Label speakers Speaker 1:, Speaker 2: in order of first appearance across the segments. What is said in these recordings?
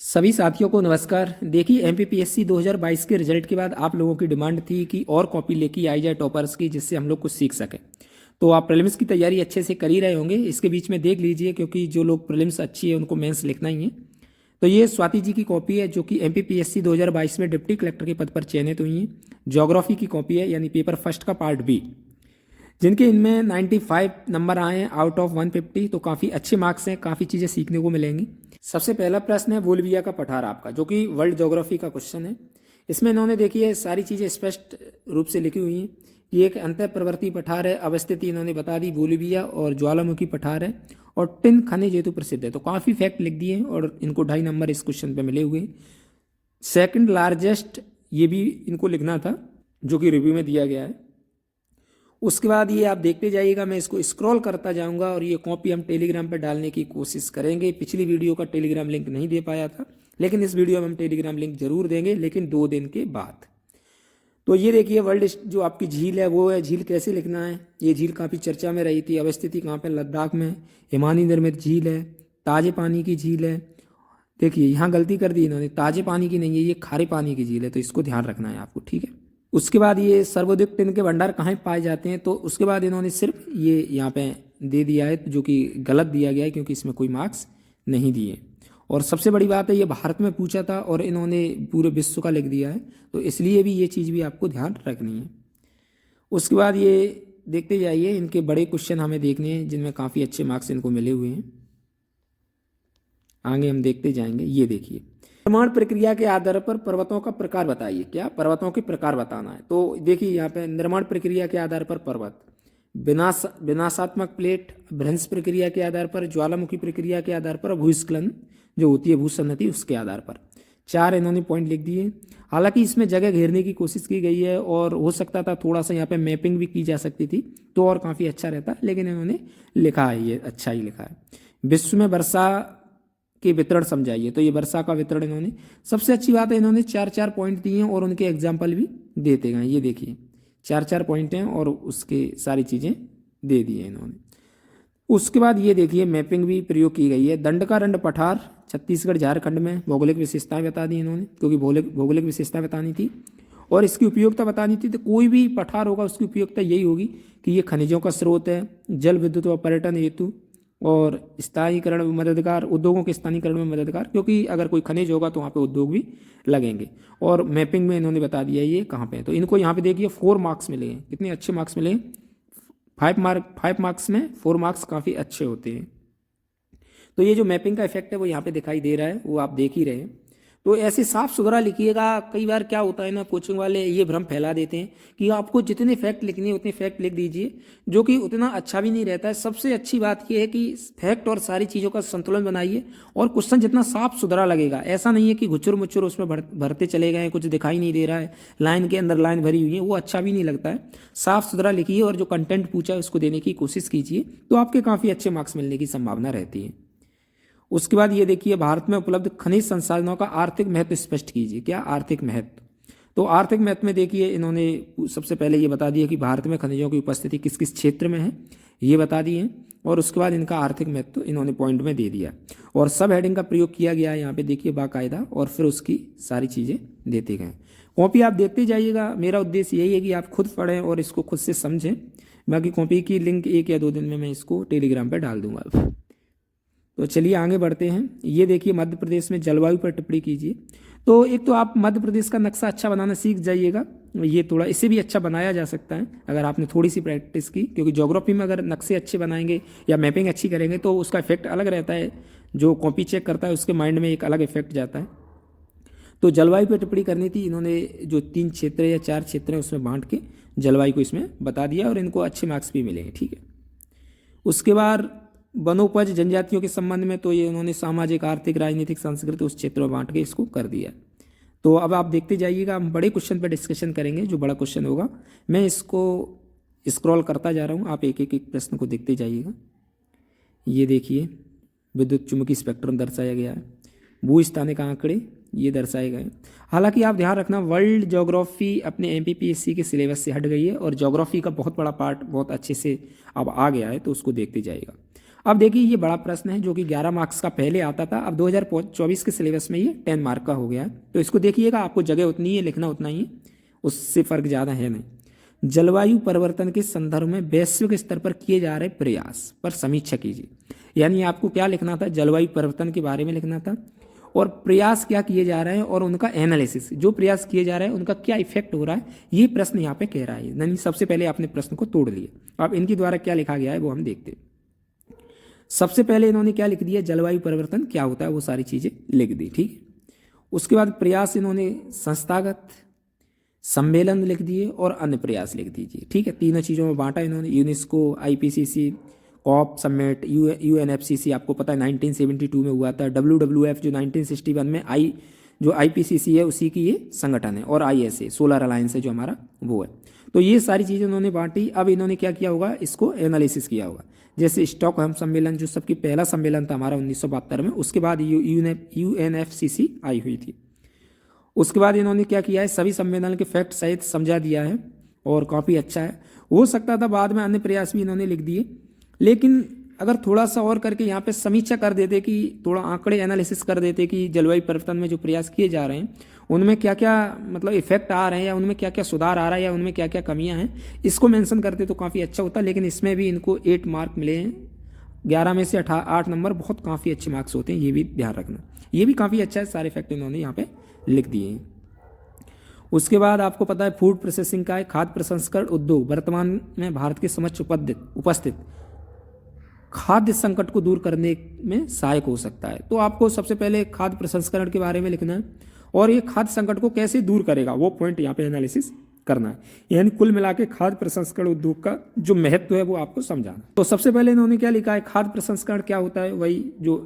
Speaker 1: सभी साथियों को नमस्कार। देखिए एमपीपीएससी 2022 के रिजल्ट के बाद आप लोगों की डिमांड थी कि और कॉपी लेके आई जाए टॉपर्स की, जिससे हम लोग कुछ सीख सकें। तो आप प्रीलिम्स की तैयारी अच्छे से कर ही रहे होंगे। इसके बीच में देख लीजिए, क्योंकि जो लोग प्रीलिम्स अच्छी है उनको मेंस लिखना ही है। तो ये स्वाति जी की कॉपी है, जो कि एमपीपीएससी 2022 में डिप्टी कलेक्टर के पद पर चयनित हुई हैं। ज्योग्राफी की कॉपी है, यानी पेपर फर्स्ट का पार्ट बी, जिनके इनमें 95 नंबर आए हैं आउट ऑफ 150। तो काफ़ी अच्छे मार्क्स हैं, काफ़ी चीज़ें सीखने को मिलेंगी। सबसे पहला प्रश्न है बोलिविया का पठार आपका, जो कि वर्ल्ड ज्योग्राफी का क्वेश्चन है। इसमें इन्होंने देखिए सारी चीज़ें स्पष्ट रूप से लिखी हुई हैं। ये एक अंतः प्रवर्ती पठार है, अवस्थिति इन्होंने बता दी बोलिविया, और ज्वालामुखी पठार है, और टिन खनिज हेतु प्रसिद्ध है। तो काफ़ी फैक्ट लिख दिए हैं और इनको 2.5 नंबर इस क्वेश्चन पे मिले हुए हैं। सेकंड लार्जेस्ट ये भी इनको लिखना था, जो कि रिव्यू में दिया गया है। उसके बाद ये आप देखते जाइएगा, मैं इसको स्क्रॉल करता जाऊंगा और ये कॉपी हम टेलीग्राम पर डालने की कोशिश करेंगे। पिछली वीडियो का टेलीग्राम लिंक नहीं दे पाया था, लेकिन इस वीडियो में हम टेलीग्राम लिंक जरूर देंगे, लेकिन 2 दिन के बाद। तो ये देखिए वर्ल्ड जो आपकी झील है वो है, झील कैसे लिखना है। ये झील काफ़ी चर्चा में रही थी। अवस्थिति कहाँ पे, लद्दाख में। हिमानी निर्मित झील है, ताजे पानी की झील है। देखिए यहाँ गलती कर दी इन्होंने, ताजे पानी की नहीं है, ये खारे पानी की झील है, तो इसको ध्यान रखना है आपको, ठीक है। उसके बाद ये सर्वाधिक टिन के भंडार कहाँ पाए जाते हैं, तो उसके बाद इन्होंने सिर्फ ये यहाँ पे दे दिया है, जो कि गलत दिया गया है, क्योंकि इसमें कोई मार्क्स नहीं दिए। और सबसे बड़ी बात है, ये भारत में पूछा था और इन्होंने पूरे विश्व का लिख दिया है, तो इसलिए भी ये चीज़ भी आपको ध्यान रखनी है। उसके बाद ये देखते जाइए, इनके बड़े क्वेश्चन हमें देखने हैं, जिनमें काफ़ी अच्छे मार्क्स इनको मिले हुए हैं। आगे हम देखते जाएंगे। ये देखिए, निर्माण प्रक्रिया के आधार पर पर्वतों का प्रकार बताइए। क्या पर्वतों के प्रकार बताना है। तो देखिए यहाँ पे निर्माण प्रक्रिया के आधार पर पर्वत, विनाशात्मक प्लेट, भ्रंश प्रक्रिया के आधार पर, ज्वालामुखी प्रक्रिया के आधार पर, भूस्खलन जो होती है भूसन्नति उसके आधार पर। 4 इन्होंने पॉइंट लिख दिए। हालांकि इसमें जगह घेरने की कोशिश की गई है, और हो सकता था थोड़ा सा यहाँ पे मैपिंग भी की जा सकती थी, तो और काफ़ी अच्छा रहता, लेकिन इन्होंने लिखा है, ये अच्छा ही लिखा है। विश्व में वर्षा के वितरण समझाइए। तो ये वर्षा का वितरण इन्होंने, सबसे अच्छी बात है इन्होंने 4-4 पॉइंट दिए हैं और उनके एग्जाम्पल भी देते गए। ये देखिए 4-4 पॉइंट हैं और उसके सारी चीज़ें दे दी हैं इन्होंने। उसके बाद ये देखिए मैपिंग भी प्रयोग की गई है। दंडकारण्य पठार छत्तीसगढ़ झारखंड में, भौगोलिक विशेषताएं बता दी इन्होंने, क्योंकि भौगोलिक विशेषताएं बतानी थी और इसकी उपयोगिता बतानी थी। तो कोई भी पठार होगा उसकी उपयोगिता यही होगी कि ये खनिजों का स्रोत है, जल विद्युत व पर्यटन हेतु, और स्थानीयकरण में मददगार, उद्योगों के स्थानीयकरण में मददगार, क्योंकि अगर कोई खनिज होगा तो वहाँ पे उद्योग भी लगेंगे। और मैपिंग में इन्होंने बता दिया ये कहाँ पे है। तो इनको यहाँ पे देखिए 4 मार्क्स मिले हैं। कितने अच्छे मार्क्स मिले हैं। 5 मार्क्स में 4 मार्क्स काफ़ी अच्छे होते हैं। तो ये जो मैपिंग का इफेक्ट है वो यहाँ पे दिखाई दे रहा है, वो आप देख ही रहे हैं। तो ऐसे साफ सुथरा लिखिएगा। कई बार क्या होता है ना, कोचिंग वाले ये भ्रम फैला देते हैं कि आपको जितने फैक्ट लिखने उतने फैक्ट लिख दीजिए, जो कि उतना अच्छा भी नहीं रहता है। सबसे अच्छी बात यह है कि फैक्ट और सारी चीज़ों का संतुलन बनाइए, और क्वेश्चन जितना साफ सुथरा लगेगा, ऐसा नहीं है कि घुचुर मुचुर उसमें भरते चले गए, कुछ दिखाई नहीं दे रहा है, लाइन के अंदर लाइन भरी हुई है, वो अच्छा भी नहीं लगता है। साफ सुथरा लिखिए और जो कंटेंट पूछा है उसको देने की कोशिश कीजिए, तो आपके काफ़ी अच्छे मार्क्स मिलने की संभावना रहती है। उसके बाद ये देखिए, भारत में उपलब्ध खनिज संसाधनों का आर्थिक महत्व स्पष्ट कीजिए। क्या आर्थिक महत्व। तो आर्थिक महत्व में देखिए इन्होंने सबसे पहले ये बता दिया कि भारत में खनिजों की उपस्थिति किस किस क्षेत्र में है, ये बता दिए। और उसके बाद इनका आर्थिक महत्व इन्होंने पॉइंट में दे दिया, और सब हेडिंग का प्रयोग किया गया है यहाँ पे देखिए बाकायदा, और फिर उसकी सारी चीज़ें देते गए। कॉपी आप देखते जाइएगा। मेरा उद्देश्य यही है कि आप खुद पढ़ें और इसको खुद से समझें। बाकी कॉपी की लिंक 1 या 2 दिन में मैं इसको टेलीग्राम पर डाल दूंगा। तो चलिए आगे बढ़ते हैं। ये देखिए मध्य प्रदेश में जलवायु पर टिप्पणी कीजिए। तो एक तो आप मध्य प्रदेश का नक्शा अच्छा बनाना सीख जाइएगा। ये थोड़ा इसे भी अच्छा बनाया जा सकता है अगर आपने थोड़ी सी प्रैक्टिस की, क्योंकि ज्योग्राफी में अगर नक्शे अच्छे बनाएंगे या मैपिंग अच्छी करेंगे तो उसका इफेक्ट अलग रहता है। जो कॉपी चेक करता है उसके माइंड में एक अलग इफेक्ट जाता है। तो जलवायु पर टिप्पणी करनी थी। इन्होंने जो 3 क्षेत्र या 4 क्षेत्र हैं उसमें बांट के जलवायु को इसमें बता दिया, और इनको अच्छे मार्क्स भी मिलेंगे, ठीक है। उसके बाद वनोपज जनजातियों के संबंध में, तो ये उन्होंने सामाजिक, आर्थिक, राजनीतिक, सांस्कृतिक उस क्षेत्र में बांट के इसको कर दिया। तो अब आप देखते जाइएगा, हम बड़े क्वेश्चन पर डिस्कशन करेंगे। जो बड़ा क्वेश्चन होगा मैं इसको स्क्रॉल करता जा रहा हूँ, आप एक एक प्रश्न को देखते जाइएगा। ये देखिए विद्युत चुम्बकीय स्पेक्ट्रम दर्शाया गया है, भूस्थानिक आंकड़े ये दर्शाए गए। हालांकि आप ध्यान रखना, वर्ल्ड ज्योग्राफी अपने एमपीपीएससी के सिलेबस से हट गई है, और ज्योग्राफी का बहुत बड़ा पार्ट बहुत अच्छे से अब आ गया है, तो उसको देखते जाइएगा। अब देखिए ये बड़ा प्रश्न है जो कि 11 मार्क्स का पहले आता था, अब 2024 के सिलेबस में ये 10 मार्क का हो गया है। तो इसको देखिएगा, आपको जगह उतनी है, लिखना उतना ही है, उससे फर्क ज़्यादा है नहीं। जलवायु परिवर्तन के संदर्भ में वैश्विक स्तर पर किए जा रहे प्रयास पर समीक्षा कीजिए। यानी आपको क्या लिखना था, जलवायु परिवर्तन के बारे में लिखना था और प्रयास क्या किए जा रहे हैं और उनका एनालिसिस, जो प्रयास किए जा रहे हैं उनका क्या इफेक्ट हो रहा है, ये प्रश्न यहाँ पे कह रहा है। यानी सबसे पहले आपने प्रश्न को तोड़ लिया। अब इनके द्वारा क्या लिखा गया है वो हम देखते हैं। सबसे पहले इन्होंने क्या लिख दिया, जलवायु परिवर्तन क्या होता है वो सारी चीज़ें लिख दी, ठीक है। उसके बाद प्रयास इन्होंने संस्थागत, सम्मेलन लिख दिए और अन्य प्रयास लिख दीजिए, ठीक है। तीनों चीज़ों में बांटा इन्होंने, UNESCO, IPCC, COP summit, UNFCCC आपको पता है 1972 में हुआ था, WWF जो 1961 में जो IPCC है उसी की ये संगठन है, और ISA सोलर अलायंस है जो हमारा वो है। तो ये सारी चीज़ें उन्होंने बांटी। अब इन्होंने क्या किया होगा, इसको एनालिसिस किया होगा। जैसे स्टॉकहोम सम्मेलन जो सबकी पहला सम्मेलन था हमारा 1972 में, उसके बाद UNFCCC आई हुई थी। उसके बाद इन्होंने क्या किया है, सभी सम्मेलन के फैक्ट सहित समझा दिया है और काफ़ी अच्छा है। हो सकता था बाद में अन्य प्रयास भी इन्होंने लिख दिए, लेकिन अगर थोड़ा सा और करके यहाँ पे समीक्षा कर देते कि थोड़ा आंकड़े एनालिसिस कर देते कि जलवायु परिवर्तन में जो प्रयास किए जा रहे हैं उनमें क्या क्या मतलब इफेक्ट आ रहे हैं, या उनमें क्या क्या सुधार आ रहा है, या उनमें क्या क्या कमियां हैं, इसको मेंशन करते तो काफ़ी अच्छा होता। लेकिन इसमें भी इनको 8 मार्क मिले हैं, 11 में से 8 नंबर बहुत काफ़ी अच्छे मार्क्स होते हैं, ये भी ध्यान रखना। ये भी काफ़ी अच्छा है, सारे फैक्ट इन्होंने यहाँ पे लिख दिए हैं। उसके बाद आपको पता है फूड प्रोसेसिंग का है, खाद्य प्रसंस्करण उद्योग वर्तमान में भारत के समक्ष उपस्थित खाद्य संकट को दूर करने में सहायक हो सकता है। तो आपको सबसे पहले खाद्य प्रसंस्करण के बारे में लिखना है और ये खाद्य संकट को कैसे दूर करेगा वो पॉइंट यहाँ पे एनालिसिस करना है। यानी कुल मिला के खाद्य प्रसंस्करण उद्योग का जो महत्व है वो आपको समझाना। तो सबसे पहले इन्होंने क्या लिखा है, खाद्य प्रसंस्करण क्या होता है, वही जो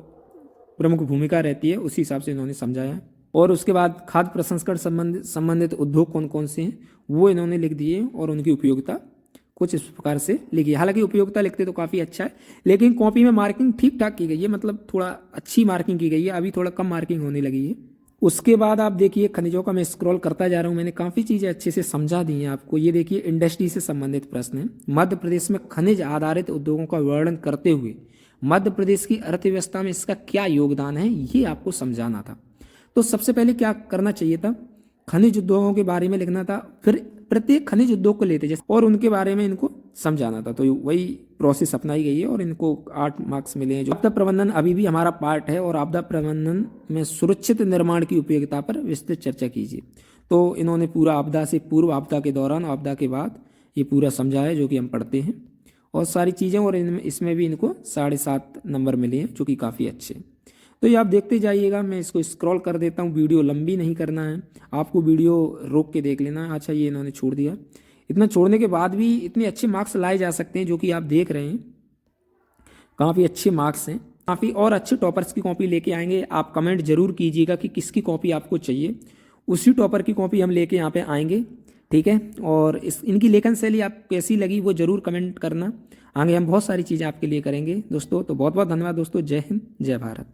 Speaker 1: प्रमुख भूमिका रहती है उसी हिसाब से इन्होंने समझाया है। और उसके बाद खाद्य प्रसंस्करण संबंधित उद्योग कौन कौन से हैं वो इन्होंने लिख दिए और उनकी उपयोगिता कुछ इस प्रकार से लिखी है। हालांकि उपयोगिता लिखते तो काफ़ी अच्छा है, लेकिन कॉपी में मार्किंग ठीक ठाक की गई है, मतलब थोड़ा अच्छी मार्किंग की गई है, अभी थोड़ा कम मार्किंग होने लगी है। उसके बाद आप देखिए खनिजों का मैं स्क्रॉल करता जा रहा हूँ, मैंने काफ़ी चीज़ें अच्छे से समझा दी हैं आपको। ये देखिए इंडस्ट्री से संबंधित प्रश्न है। मध्य प्रदेश में खनिज आधारित उद्योगों का वर्णन करते हुए मध्य प्रदेश की अर्थव्यवस्था में इसका क्या योगदान है ये आपको समझाना था। तो सबसे पहले क्या करना चाहिए था, खनिज उद्योगों के बारे में लिखना था, फिर प्रत्येक खनिज उद्योग को लेते जैसे और उनके बारे में इनको समझाना था। तो वही प्रोसेस अपनाई गई है और इनको 8 मार्क्स मिले हैं। जो आपदा प्रबंधन अभी भी हमारा पार्ट है और आपदा प्रबंधन में सुरक्षित निर्माण की उपयोगिता पर विस्तृत चर्चा कीजिए। तो इन्होंने पूरा आपदा से पूर्व, आपदा के दौरान, आपदा के बाद ये पूरा समझा है जो कि हम पढ़ते हैं और सारी चीज़ें। और इसमें भी इनको 7.5 नंबर मिले हैं जो कि काफ़ी अच्छे हैं। तो ये आप देखते जाइएगा, मैं इसको स्क्रॉल कर देता हूँ, वीडियो लंबी नहीं करना है आपको, वीडियो रोक के देख लेना है। अच्छा ये इन्होंने छोड़ दिया, इतना छोड़ने के बाद भी इतने अच्छे मार्क्स लाए जा सकते हैं जो कि आप देख रहे हैं, काफ़ी अच्छे मार्क्स हैं। काफ़ी और अच्छे टॉपर्स की कॉपी लेके आएंगे। आप कमेंट जरूर कीजिएगा कि किसकी कॉपी आपको चाहिए, उसी टॉपर की कॉपी हम लेके यहाँ पे आएंगे, ठीक है। और इनकी लेखन शैली आप कैसी लगी वो जरूर कमेंट करना। आगे हम बहुत सारी चीज़ें आपके लिए करेंगे दोस्तों। तो बहुत बहुत धन्यवाद दोस्तों। जय हिंद, जय भारत।